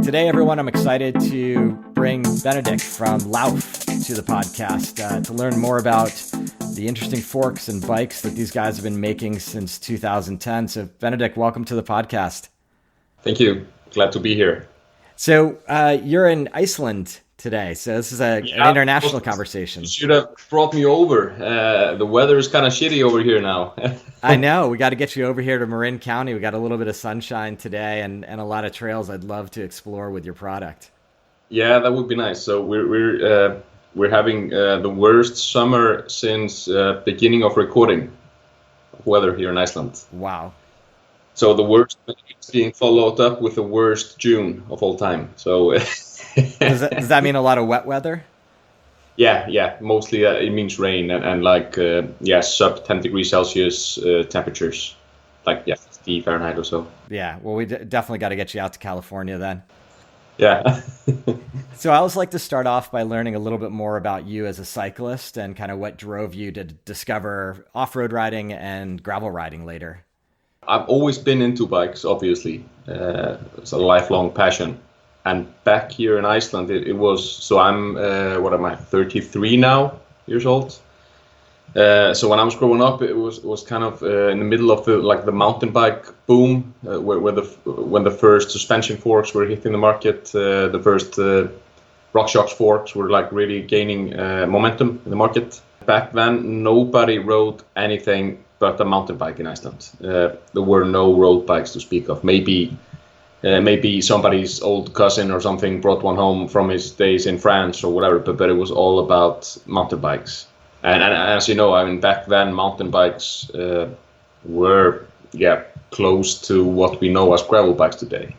Today, everyone, I'm excited to bring Benedikt from Lauf to the podcast to learn more about the interesting forks and bikes that these guys have been making since 2010. So, Benedikt, welcome to the podcast. Thank you. Glad to be here. So, you're in Iceland today. So this is an international conversation. You should have brought me over. The weather is kind of shitty over here now. I know. We got to get you over here to Marin County. We got a little bit of sunshine today and a lot of trails I'd love to explore with your product. Yeah, that would be nice. So we're having the worst summer since beginning of recording of weather here in Iceland. Wow. So the worst is being followed up with the worst June of all time. So does that mean a lot of wet weather? Yeah. Mostly it means rain and like sub 10 degrees Celsius temperatures, like 50 Fahrenheit or so. Yeah. Well, we definitely got to get you out to California then. Yeah. So I always like to start off by learning a little bit more about you as a cyclist and kind of what drove you to discover off-road riding and gravel riding later. I've always been into bikes, obviously. It's a lifelong passion. And back here in Iceland, it was, so I'm, 33 now, years old. So when I was growing up, it was kind of in the middle of the mountain bike boom, when the first suspension forks were hitting the market, the first RockShox forks were like really gaining momentum in the market. Back then, nobody rode anything but a mountain bike in Iceland. There were no road bikes to speak of. Maybe somebody's old cousin or something brought one home from his days in France or whatever, but it was all about mountain bikes. And as you know, I mean, back then mountain bikes were close to what we know as gravel bikes today.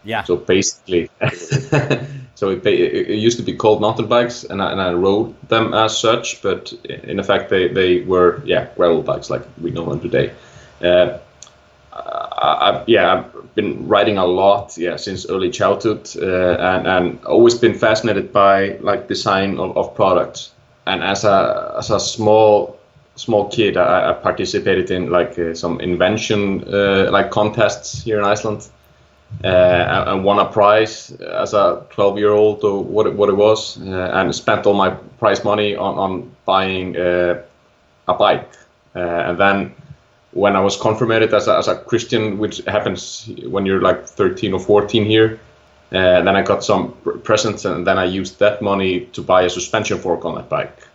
Yeah. So basically, it used to be called mountain bikes, and I rode them as such, but in effect they were gravel bikes like we know them today. I've been riding a lot since early childhood, and always been fascinated by like design of products. And as a small kid, I participated in like some invention like contests here in Iceland, and won a prize as a 12-year-old or what it was, and spent all my prize money on buying a bike, and then when I was confirmed as a Christian, which happens when you're like 13 or 14 here, then I got some presents, and then I used that money to buy a suspension fork on that bike.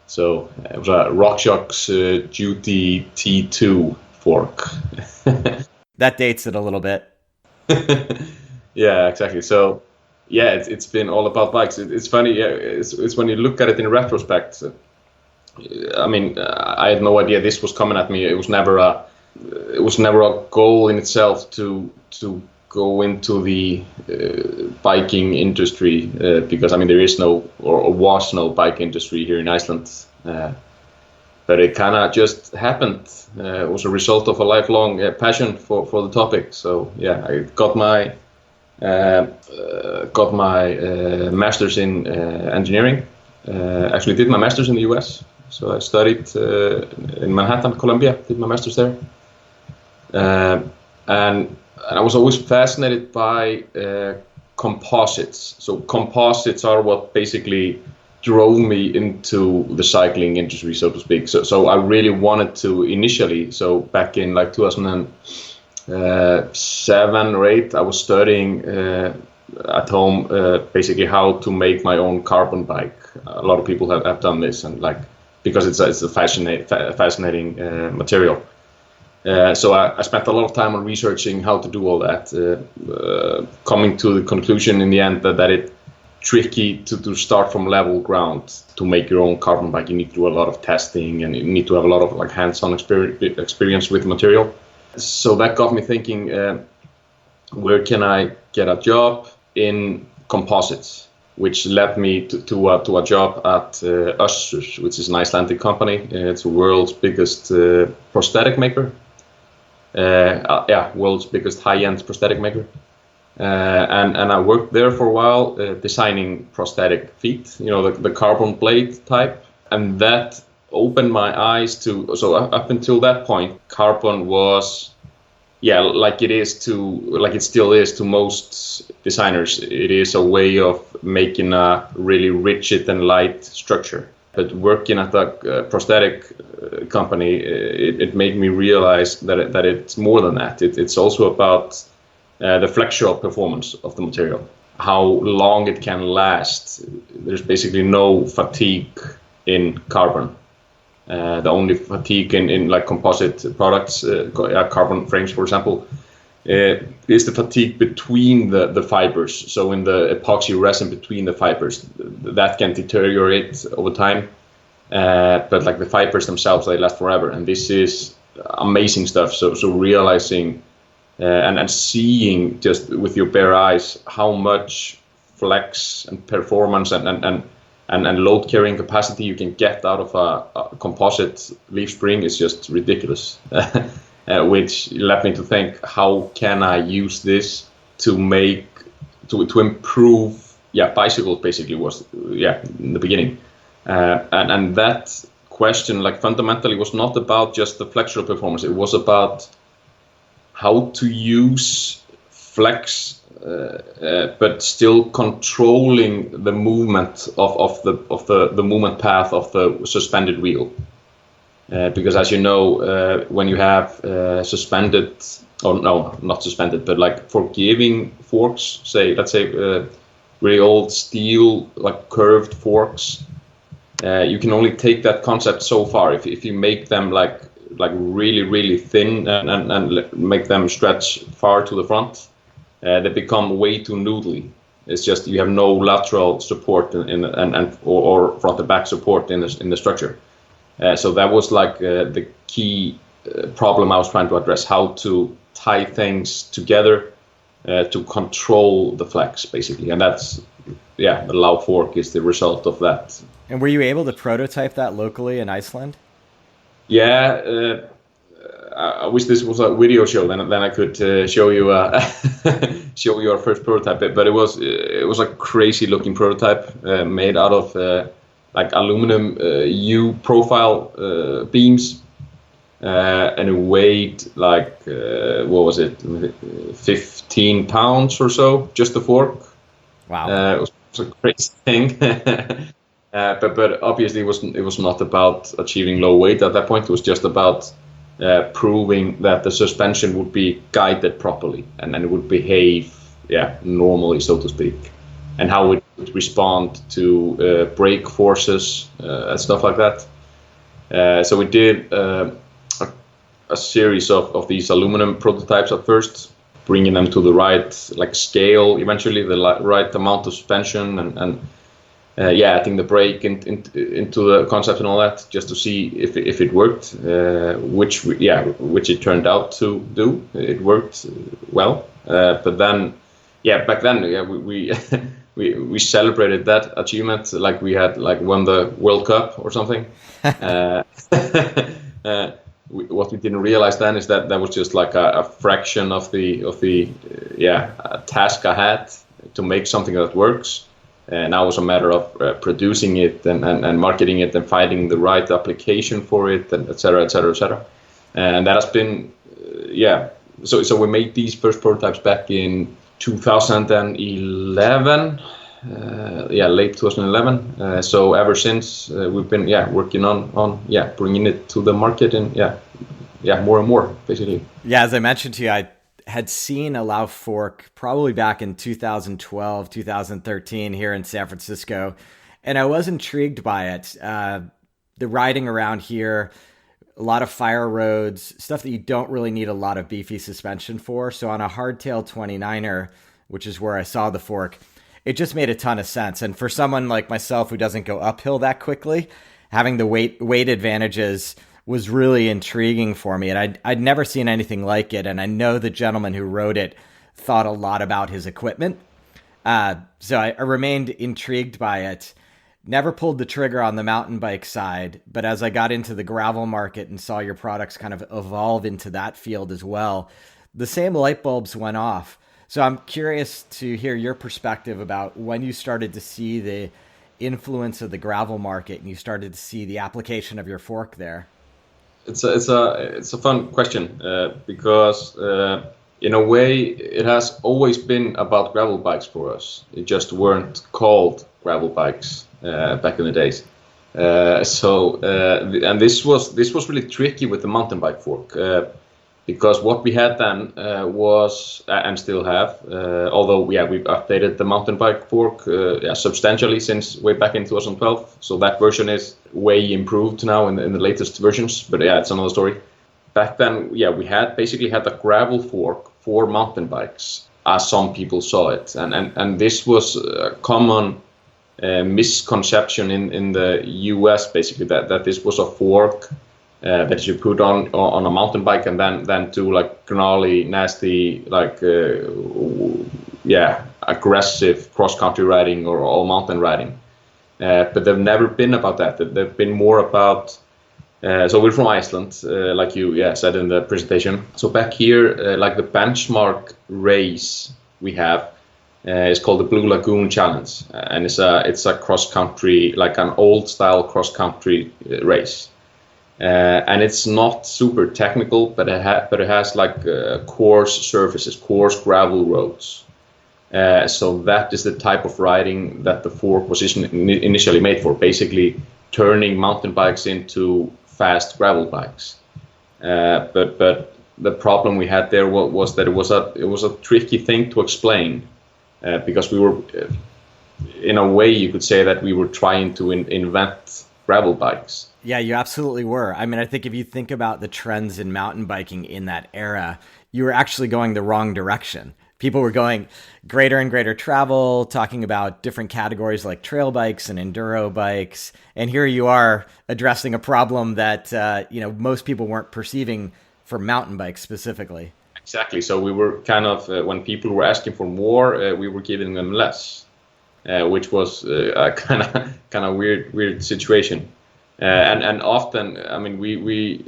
So it was a RockShox Duty T2 fork. That dates it a little bit. Yeah, exactly. So it's been all about bikes. It's funny. It's when you look at it in retrospect. I mean, I had no idea this was coming at me. It was never a goal in itself to go into the biking industry because I mean there is no or was no bike industry here in Iceland, but it kind of just happened. It was a result of a lifelong passion for the topic. So I got my master's in engineering. Actually, did my master's in the U.S. So I studied in Manhattan, Columbia, did my master's there. And I was always fascinated by composites. So composites are what basically drove me into the cycling industry, so to speak. So I really wanted to initially, so back in like 2007 or 8, I was studying at home basically how to make my own carbon bike. A lot of people have done this, and like because it's a fascinating material. So I spent a lot of time on researching how to do all that, coming to the conclusion in the end that it's tricky to start from level ground to make your own carbon bike. You need to do a lot of testing, and you need to have a lot of like hands-on experience with the material. So that got me thinking, where can I get a job in composites? Which led me to a job at Össur, which is an Icelandic company. It's the world's biggest prosthetic maker. World's biggest high-end prosthetic maker. And I worked there for a while designing prosthetic feet, the carbon blade type. And that opened my eyes to, so up until that point, carbon was yeah, like it still is to most designers. It is a way of making a really rigid and light structure. But working at a prosthetic company, it made me realize that it's more than that. It's also about the flexural performance of the material, how long it can last. There's basically no fatigue in carbon. The only fatigue in like composite products, carbon frames, for example, is the fatigue between the fibers. So in the epoxy resin between the fibers, that can deteriorate over time. But like the fibers themselves, they last forever. And this is amazing stuff. So realizing and seeing just with your bare eyes how much flex and performance and load carrying capacity you can get out of a composite leaf spring is just ridiculous. Which led me to think, how can I use this to improve bicycles, basically, was in the beginning. And that question, like, fundamentally was not about just the flexural performance. It was about how to use flex but still controlling the movement of the movement path of the suspended wheel. Because as you know, when you have suspended, or no, not suspended, but like forgiving forks, let's say really old steel, like curved forks, you can only take that concept so far. If you make them like really, really thin and make them stretch far to the front, they become way too noodly. It's just you have no lateral support or front and back support in the structure. So that was like the key problem I was trying to address: how to tie things together to control the flex, basically. And that's the Lauf fork is the result of that. And were you able to prototype that locally in Iceland? Yeah. I wish this was a video show, then I could show you show you our first prototype. But it was a crazy looking prototype made out of like aluminum U profile beams, and it weighed like what was it, 15 pounds or so, just the fork. Wow. It was a crazy thing. But obviously it was not about achieving low weight at that point. It was just about proving that the suspension would be guided properly and it would behave normally, so to speak, and how it would respond to brake forces and stuff like that. So we did a series of these aluminum prototypes at first, bringing them to the right scale, eventually the right amount of suspension and adding the brake into the concept and all that, just to see if it worked, which it turned out to do. It worked well, but then back then we celebrated that achievement like we had won the World Cup or something. What we didn't realize then is that was just like a fraction of the task I had to make something that works. And now it's a matter of producing it and marketing it and finding the right application for it, and et cetera, et cetera, et cetera. And that has been, So we made these first prototypes back in 2011, late 2011. So ever since we've been working on bringing it to the market and more and more, basically. Yeah, as I mentioned to you, I had seen a Lauf fork probably back in 2012, 2013 here in San Francisco, and I was intrigued by it. The riding around here, a lot of fire roads, stuff that you don't really need a lot of beefy suspension for. So on a hardtail 29er, which is where I saw the fork, it just made a ton of sense. And for someone like myself who doesn't go uphill that quickly, having the weight advantages was really intriguing for me. And I'd never seen anything like it. And I know the gentleman who wrote it thought a lot about his equipment. So I remained intrigued by it. Never pulled the trigger on the mountain bike side, but as I got into the gravel market and saw your products kind of evolve into that field as well, the same light bulbs went off. So I'm curious to hear your perspective about when you started to see the influence of the gravel market and you started to see the application of your fork there. It's a fun question because in a way it has always been about gravel bikes for us. It just weren't called gravel bikes back in the days. And this was really tricky with the mountain bike fork because what we had then was and still have, although we've updated the mountain bike fork substantially since way back in 2012. So that version is way improved now in the latest versions. But it's another story. Back then, we basically had the gravel fork for mountain bikes, as some people saw it, and this was a common misconception in the US, basically that this was a fork that you put on a mountain bike and then do like gnarly, nasty, like aggressive cross-country riding or all mountain riding. But they've never been about that. They've been more about. So we're from Iceland, like you said in the presentation. So back here, like the benchmark race we have is called the Blue Lagoon Challenge, and it's a cross country, like an old style cross country race, and it's not super technical, but it has like coarse surfaces, coarse gravel roads. So that is the type of riding that the fork was initially made for, basically turning mountain bikes into fast gravel bikes. But the problem we had there was that it was a tricky thing to explain because we were, in a way, you could say that we were trying to invent gravel bikes. Yeah, you absolutely were. I mean, I think if you think about the trends in mountain biking in that era, you were actually going the wrong direction. People were going greater and greater travel, talking about different categories like trail bikes and enduro bikes. And here you are addressing a problem that, most people weren't perceiving for mountain bikes specifically. Exactly. So we were kind of, when people were asking for more, we were giving them less, which was a kind of weird situation. And often, I mean, we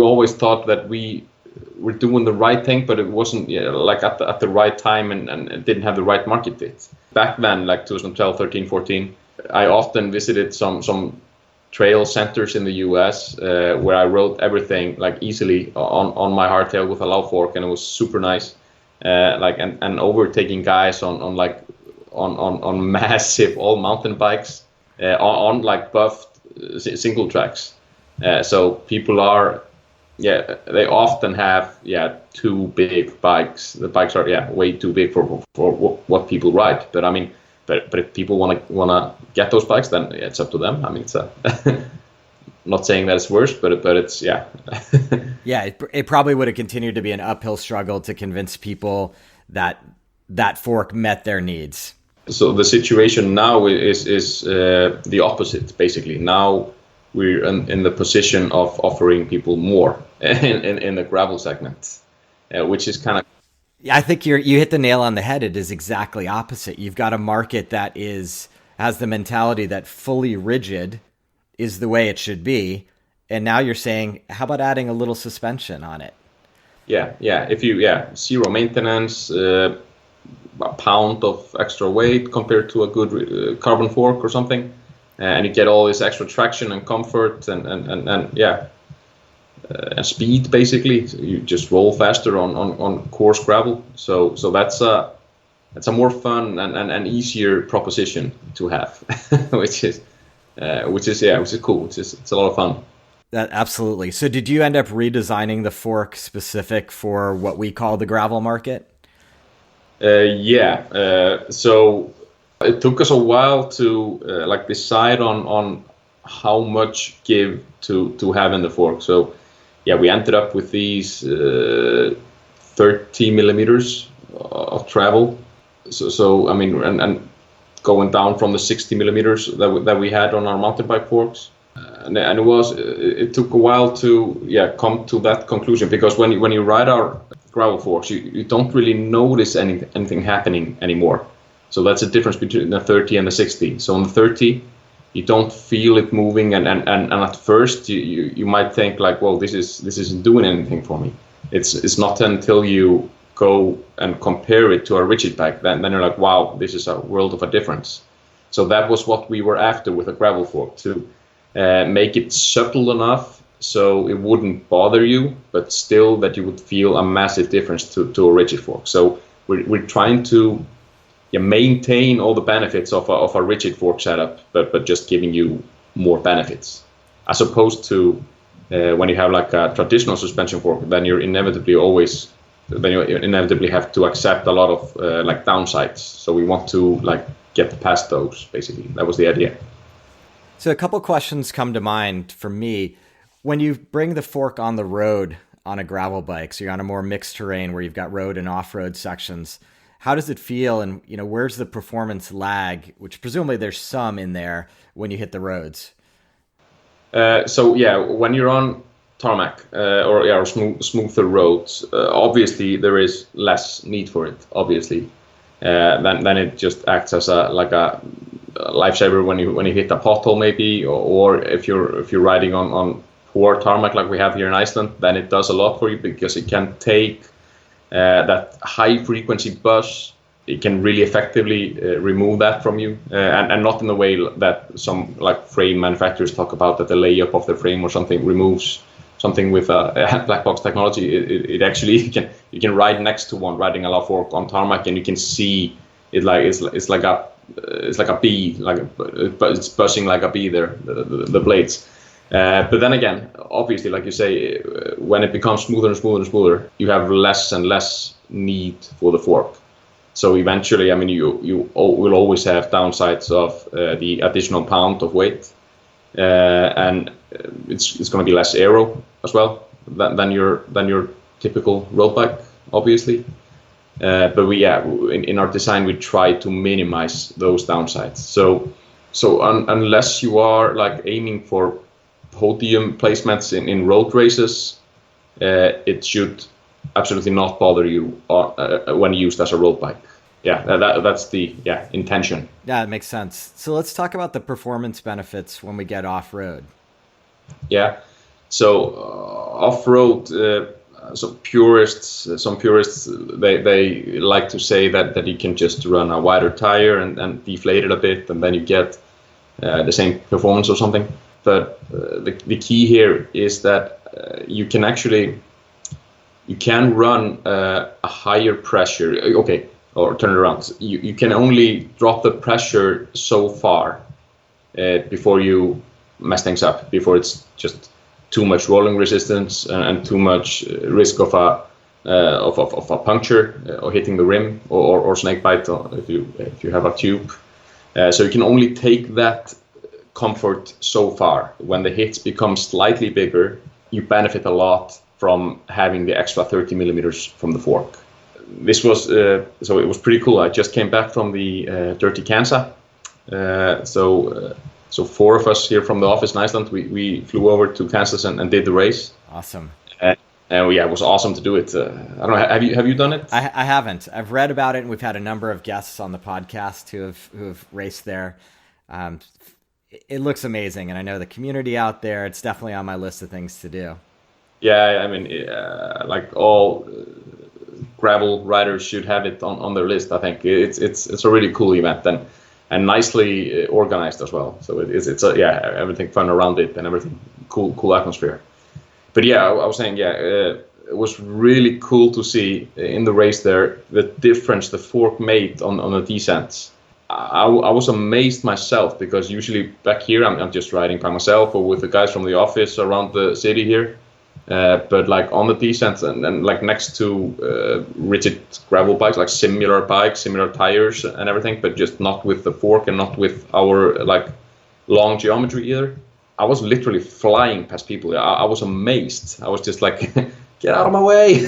always thought that we're doing the right thing, but it wasn't like at the right time and it didn't have the right market fit. Back then, like 2012, 13, 14, I often visited some trail centers in the US where I rode everything like easily on my hardtail with a Lauf fork, and it was super nice. And overtaking guys on massive all mountain bikes on like buffed single tracks. So people are. They often have too big bikes. The bikes are way too big for what people ride. But I mean, but if people wanna get those bikes, then it's up to them. I mean, it's not saying that it's worse, but it's it probably would have continued to be an uphill struggle to convince people that fork met their needs. So the situation now is the opposite, basically. Now we're in the position of offering people more in the gravel segment, which is kind of. Yeah, I think you hit the nail on the head. It is exactly opposite. You've got a market that has the mentality that fully rigid is the way it should be, and now you're saying, how about adding a little suspension on it? Yeah. If you zero maintenance, a pound of extra weight compared to a good carbon fork or something. And you get all this extra traction and comfort and speed, basically. So you just roll faster on coarse gravel. So that's a more fun and easier proposition to have, which is cool. It's a lot of fun. Absolutely. So did you end up redesigning the fork specific for what we call the gravel market? So it took us a while to decide on how much give to have in the fork. So we ended up with these 30 millimeters of travel. So I mean, and going down from the 60 millimeters that we had on our mountain bike forks. And it took a while to come to that conclusion, because when you ride our gravel forks, you don't really notice anything happening anymore. So that's the difference between the 30 and the 60. So on the 30, you don't feel it moving, and at first you might think like, well, this isn't doing anything for me. It's not until you go and compare it to a rigid bike then you're like, wow, this is a world of a difference. So that was what we were after with a gravel fork, to make it subtle enough so it wouldn't bother you, but still that you would feel a massive difference to a rigid fork. So we're trying to maintain all the benefits of a rigid fork setup, but just giving you more benefits, as opposed to when you have like a traditional suspension fork, then you inevitably have to accept a lot of like downsides. So we want to like get past those. Basically, that was the idea. So a couple questions come to mind for me. When you bring the fork on the road on a gravel bike, so you're on a more mixed terrain where you've got road and off-road sections, how does it feel? And, where's the performance lag, which presumably there's some in there when you hit the roads? When you're on tarmac or smoother roads, obviously there is less need for it. Obviously, then it just acts as a lifesaver when you hit a pothole maybe, or if you're riding on poor tarmac like we have here in Iceland, then it does a lot for you because it can take that high frequency buzz. It can really effectively remove that from you, and not in the way that some like frame manufacturers talk about, that the layup of the frame or something removes something with black box technology. It actually you can ride next to one riding a Lauf fork on tarmac, and you can see it like it's like a bee, but it's buzzing like a bee there, the blades. But then again, obviously, like you say, when it becomes smoother and smoother and smoother, you have less and less need for the fork. So eventually, you will always have downsides of the additional pound of weight, and it's going to be less aero as well than your typical road bike, obviously. But in our design, we try to minimize those downsides. So unless you are like aiming for podium placements in road races, it should absolutely not bother you when used as a road bike. That's the intention. Yeah, it makes sense. So let's talk about the performance benefits when we get off-road. Yeah, so off-road, some purists they like to say that you can just run a wider tire and deflate it a bit, and then you get the same performance or something. But the key here is that you can run a higher pressure. Okay, or turn it around. You can only drop the pressure so far before you mess things up. Before it's just too much rolling resistance and too much risk of a puncture or hitting the rim or snake bite if you have a tube. So you can only take that comfort so far. When the hits become slightly bigger, you benefit a lot from having the extra 30 millimeters from the fork. This was so it was pretty cool. I just came back from the Dirty Kansa. So four of us here from the office in Iceland, we flew over to Kansas and did the race. Awesome. And it was awesome to do it. I don't know. Have you done it? I haven't. I've read about it, and we've had a number of guests on the podcast who have raced there. It looks amazing, and I know the community out there. It's definitely on my list of things to do. Yeah, like all gravel riders should have it on their list. I think it's a really cool event and nicely organized as well. So it's everything fun around it and everything cool atmosphere. But I was saying it was really cool to see in the race there the difference the fork made on the descents. I was amazed myself, because usually back here I'm just riding by myself or with the guys from the office around the city here. But like on the descents and like next to rigid gravel bikes, like similar tires and everything, but just not with the fork and not with our like long geometry either. I was literally flying past people. I was amazed. I was just like, get out of my way.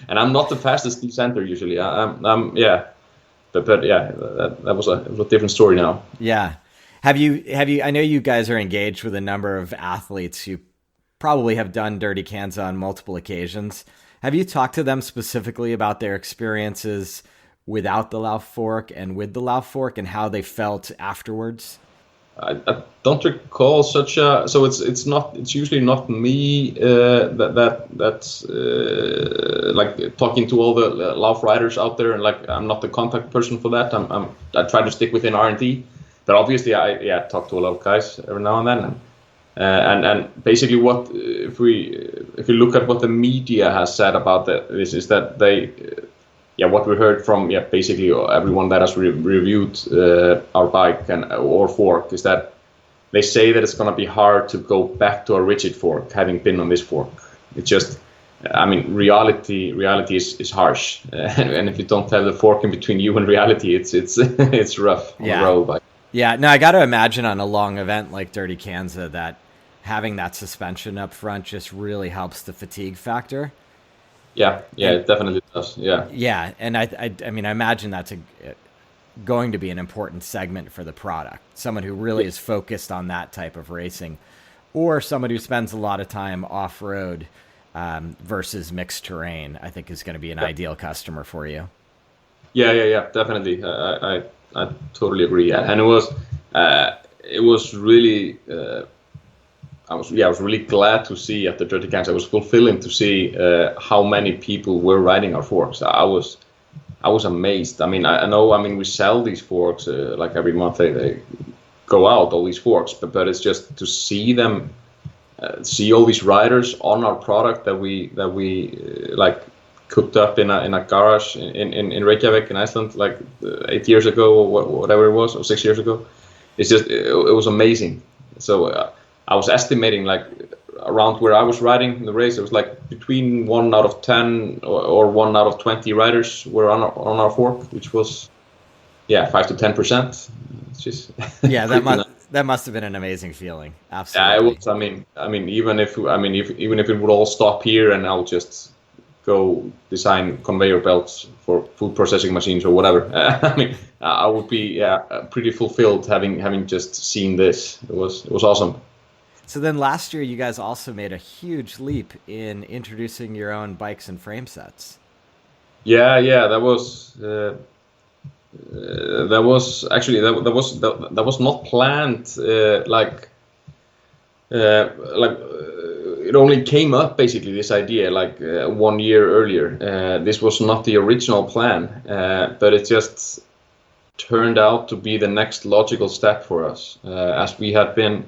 And I'm not the fastest descenter usually. That was a different story now. Yeah. Have you, I know you guys are engaged with a number of athletes who probably have done Dirty Kansa on multiple occasions. Have you talked to them specifically about their experiences without the Lauf fork and with the Lauf fork and how they felt afterwards? I don't recall such a. So it's usually not me that's like talking to all the Lauf riders out there, and like I'm not the contact person for that. I try to stick within R&D. but obviously I talk to a lot of guys every now and then, and basically what if we look at what the media has said about this is that they what we heard from basically everyone that has reviewed our bike or fork is that they say that it's going to be hard to go back to a rigid fork having been on this fork. It's just, I mean, reality is harsh, and if you don't have the fork in between you and reality, it's rough on the road bike. Yeah, no, I got to imagine on a long event like Dirty Kansas that having that suspension up front just really helps the fatigue factor. Yeah, it definitely does. Yeah, and I mean, I imagine that's going to be an important segment for the product. Someone who really is focused on that type of racing, or someone who spends a lot of time off road versus mixed terrain, I think is going to be an ideal customer for you. Yeah, definitely. I totally agree. And it was really. I was really glad to see at the Dirty Kansas. It was fulfilling to see how many people were riding our forks. I was amazed. I mean, I know. I mean, we sell these forks like every month. They go out all these forks, but it's just to see them, see all these riders on our product that we like cooked up in a garage in Reykjavik in Iceland like 8 years ago or whatever it was, or 6 years ago. It's just it was amazing. So I was estimating like around where I was riding in the race, it was like between 1 out of 10 or 1 out of 20 riders were on our fork, which was 5 to 10%. It's just that must have been an amazing feeling. Absolutely. Yeah, it was. I mean, even if it would all stop here and I'll just go design conveyor belts for food processing machines or whatever. I mean, I would be pretty fulfilled having just seen this. It was awesome. So then last year, you guys also made a huge leap in introducing your own bikes and frame sets. Yeah, that was actually that was not planned. It only came up basically, this idea 1 year earlier. This was not the original plan, but it just turned out to be the next logical step for us, as we had been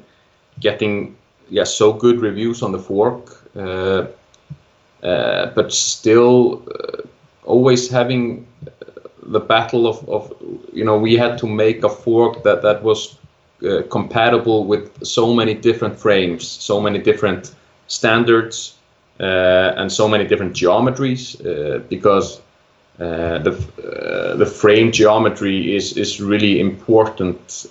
getting so good reviews on the fork, but still always having the battle of we had to make a fork that was compatible with so many different frames, so many different standards, and so many different geometries, because the frame geometry is really important.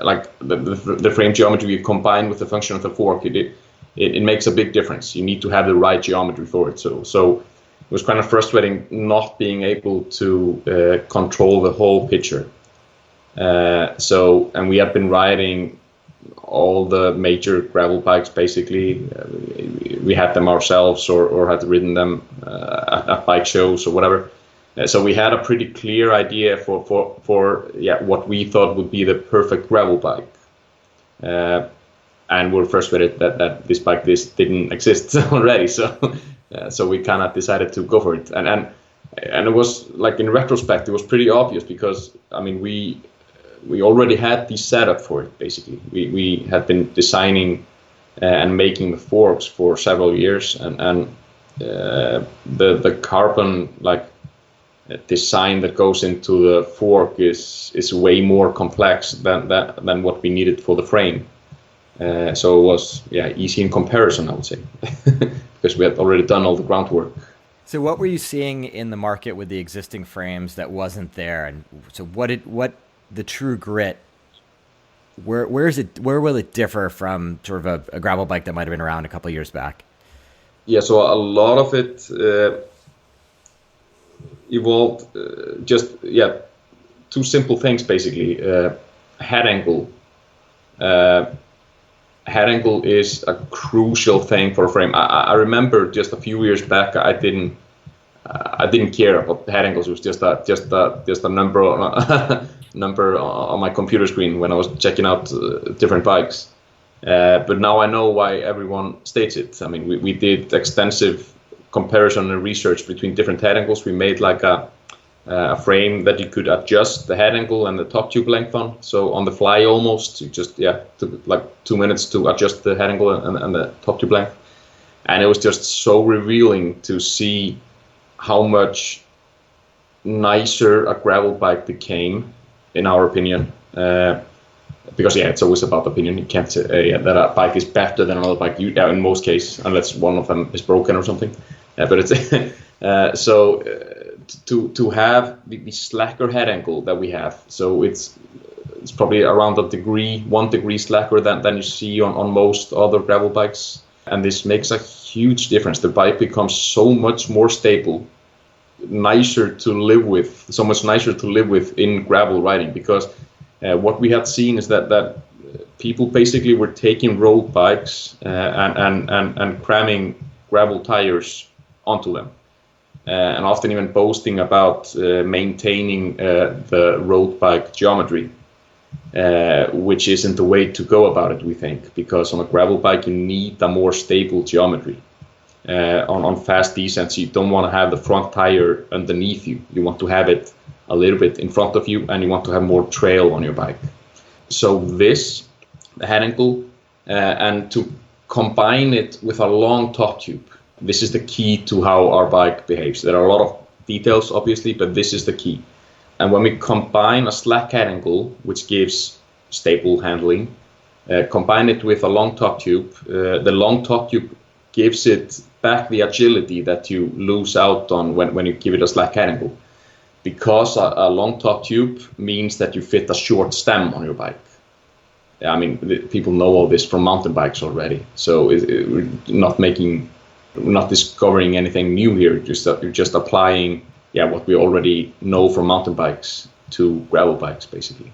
Like the frame geometry you combine with the function of the fork, it makes a big difference. You need to have the right geometry for it. So it was kind of frustrating not being able to control the whole picture. And we have been riding all the major gravel bikes basically. We had them ourselves or had ridden them at bike shows or whatever. So we had a pretty clear idea for what we thought would be the perfect gravel bike, and we're frustrated that this bike didn't exist already. So we kind of decided to go for it, and it was like, in retrospect, it was pretty obvious because I mean we already had the setup for it. Basically, we had been designing and making the forks for several years, and the carbon design that goes into the fork is way more complex than what we needed for the frame. So it was easy in comparison, I would say, because we had already done all the groundwork. So what were you seeing in the market with the existing frames that wasn't there, and so what the true grit? Where will it differ from sort of a gravel bike that might have been around a couple of years back? Yeah, so a lot of it evolved two simple things basically. Head angle. Head angle is a crucial thing for a frame. I remember just a few years back, I didn't care about head angles. It was just a number on my computer screen when I was checking out different bikes. But now I know why everyone states it. I mean, we did extensive comparison and research between different head angles. We made like a a frame that you could adjust the head angle and the top tube length on. So on the fly almost, you just, took like 2 minutes to adjust the head angle and the top tube length. And it was just so revealing to see how much nicer a gravel bike became, in our opinion. Because it's always about opinion. You can't say that a bike is better than another bike. In most cases, unless one of them is broken or something. But it's so to have the slacker head angle that we have. So it's probably around 1 degree slacker than you see on most other gravel bikes. And this makes a huge difference. The bike becomes so much more stable, nicer to live with, so much nicer to live with in gravel riding. Because what we had seen is that people basically were taking road bikes and cramming gravel tires onto them, and often even boasting about maintaining the road bike geometry. Which isn't the way to go about it, we think, because on a gravel bike you need a more stable geometry. On fast descents, you don't want to have the front tire underneath you. You want to have it a little bit in front of you, and you want to have more trail on your bike. So the head angle, and to combine it with a long top tube, this is the key to how our bike behaves. There are a lot of details, obviously, but this is the key. And when we combine a slack head angle, which gives stable handling, combine it with a long top tube, the long top tube gives it back the agility that you lose out on when you give it a slack head angle. Because a long top tube means that you fit a short stem on your bike. I mean, people know all this from mountain bikes already. So we're not discovering anything new here. You're just applying what we already know from mountain bikes to gravel bikes, basically.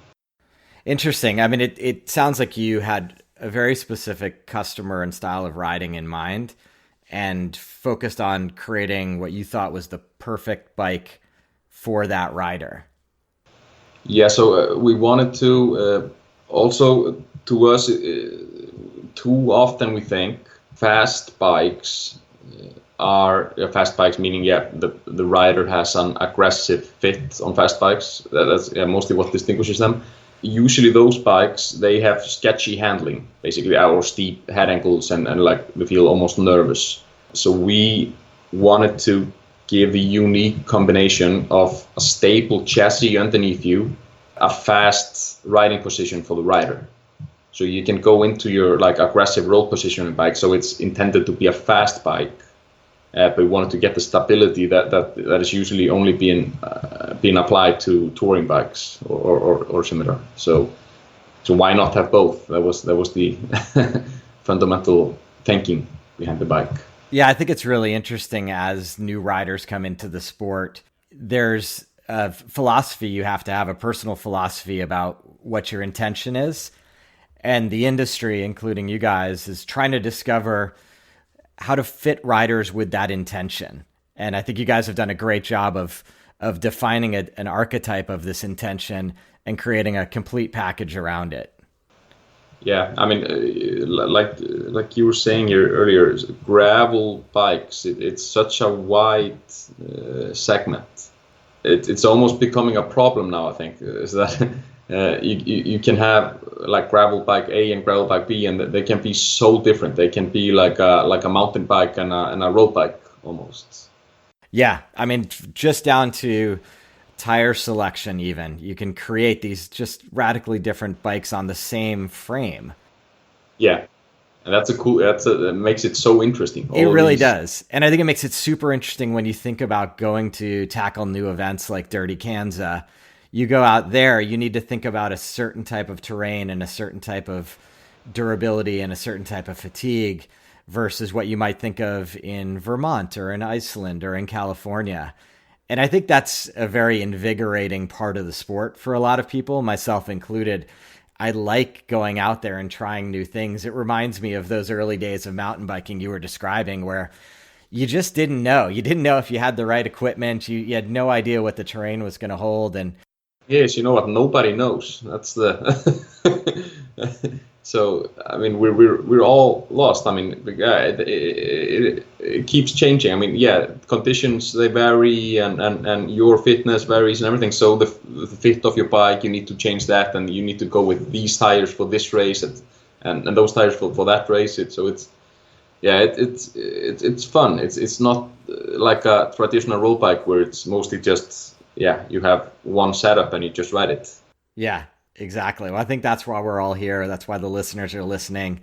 Interesting. I mean, it sounds like you had a very specific customer and style of riding in mind and focused on creating what you thought was the perfect bike for that rider. Yeah, so we wanted to also, to us, too often we think fast bikes are fast bikes, meaning the rider has an aggressive fit on fast bikes. That's mostly what distinguishes them. Usually those bikes, they have sketchy handling, basically, or steep head angles, and like we feel almost nervous. So we wanted to give the unique combination of a stable chassis underneath you, a fast riding position for the rider. So you can go into your aggressive road positioning bike. So it's intended to be a fast bike. But we wanted to get the stability that is usually only being applied to touring bikes or similar. So why not have both? That was the fundamental thinking behind the bike. Yeah, I think it's really interesting as new riders come into the sport. There's a philosophy you have to have, a personal philosophy about what your intention is. And the industry, including you guys, is trying to discover how to fit riders with that intention. And I think you guys have done a great job of defining an archetype of this intention and creating a complete package around it. Yeah, I mean, like you were saying here earlier, gravel bikes, it's such a wide segment. It's almost becoming a problem now, I think, is that you can have gravel bike A and gravel bike B, and they can be so different. They can be like a mountain bike and a road bike almost. Yeah, I mean, just down to tire selection even. You can create these just radically different bikes on the same frame. Yeah, and that makes it so interesting. It really does. And I think it makes it super interesting when you think about going to tackle new events like Dirty Kanza. You go out there, you need to think about a certain type of terrain and a certain type of durability and a certain type of fatigue versus what you might think of in Vermont or in Iceland or in California. And I think that's a very invigorating part of the sport for a lot of people, myself included. I like going out there and trying new things. It reminds me of those early days of mountain biking you were describing where you just didn't know. You didn't know if you had the right equipment. You had no idea what the terrain was going to hold. And yes, you know what? Nobody knows. That's the So I mean, we're all lost. I mean, it keeps changing. I mean, yeah, conditions they vary, and your fitness varies and everything. So the fit of your bike, you need to change that, and you need to go with these tires for this race, and those tires for that race. It's fun. It's not like a traditional road bike where it's mostly just you have one setup and you just ride it. Yeah. Exactly. Well, I think that's why we're all here. That's why the listeners are listening.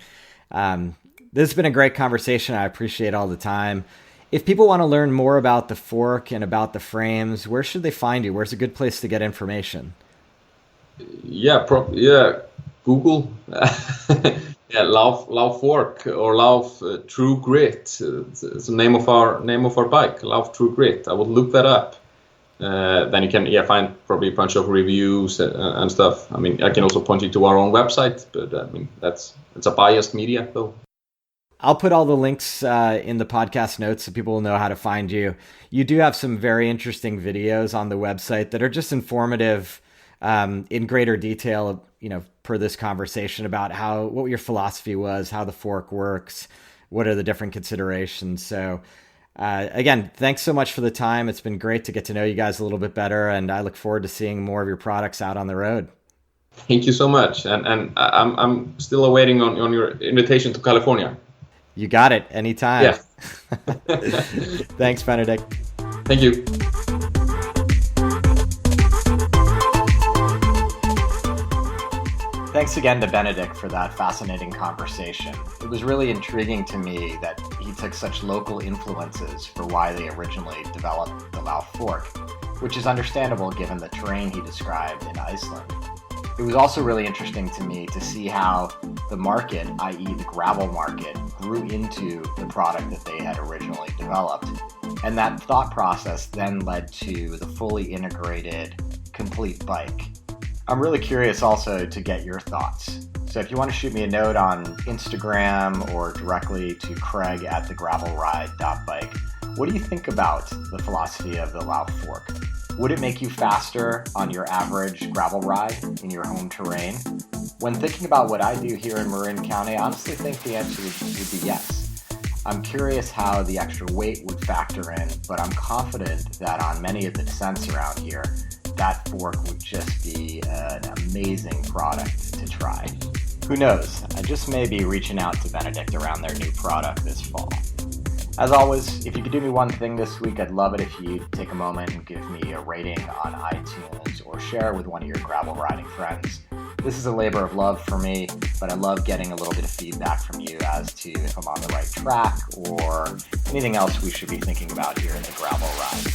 This has been a great conversation. I appreciate all the time. If people want to learn more about the fork and about the frames, where should they find you? Where's a good place to get information? Google. Lauf fork or Lauf True Grit. It's the name of our bike, Lauf True Grit. I would look that up. Then you can find probably a bunch of reviews and stuff. I mean, I can also point you to our own website, but I mean it's a biased media though. I'll put all the links in the podcast notes so people will know how to find you. You do have some very interesting videos on the website that are just informative in greater detail, per this conversation about what your philosophy was, how the fork works, what are the different considerations. So again, thanks so much for the time. It's been great to get to know you guys a little bit better, and I look forward to seeing more of your products out on the road. Thank you so much, and I'm still awaiting on your invitation to California. You got it. Anytime. Yeah. Thanks, Benedikt. Thank you. Thanks again to Benedikt for that fascinating conversation. It was really intriguing to me that he took such local influences for why they originally developed the Lauf fork, which is understandable given the terrain he described in Iceland. It was also really interesting to me to see how the market, i.e. the gravel market, grew into the product that they had originally developed. And that thought process then led to the fully integrated, complete bike. I'm really curious also to get your thoughts. So if you want to shoot me a note on Instagram or directly to craig@thegravelride.bike, what do you think about the philosophy of the Lauf fork? Would it make you faster on your average gravel ride in your home terrain? When thinking about what I do here in Marin County, I honestly think the answer would be yes. I'm curious how the extra weight would factor in, but I'm confident that on many of the descents around here, that fork would just be an amazing product to try. Who knows? I just may be reaching out to Benedikt around their new product this fall. As always, if you could do me one thing this week, I'd love it if you'd take a moment and give me a rating on iTunes or share with one of your gravel riding friends. This is a labor of love for me, but I love getting a little bit of feedback from you as to if I'm on the right track or anything else we should be thinking about here in the gravel ride.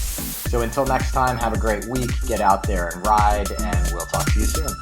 So until next time, have a great week, get out there and ride, and we'll talk to you soon.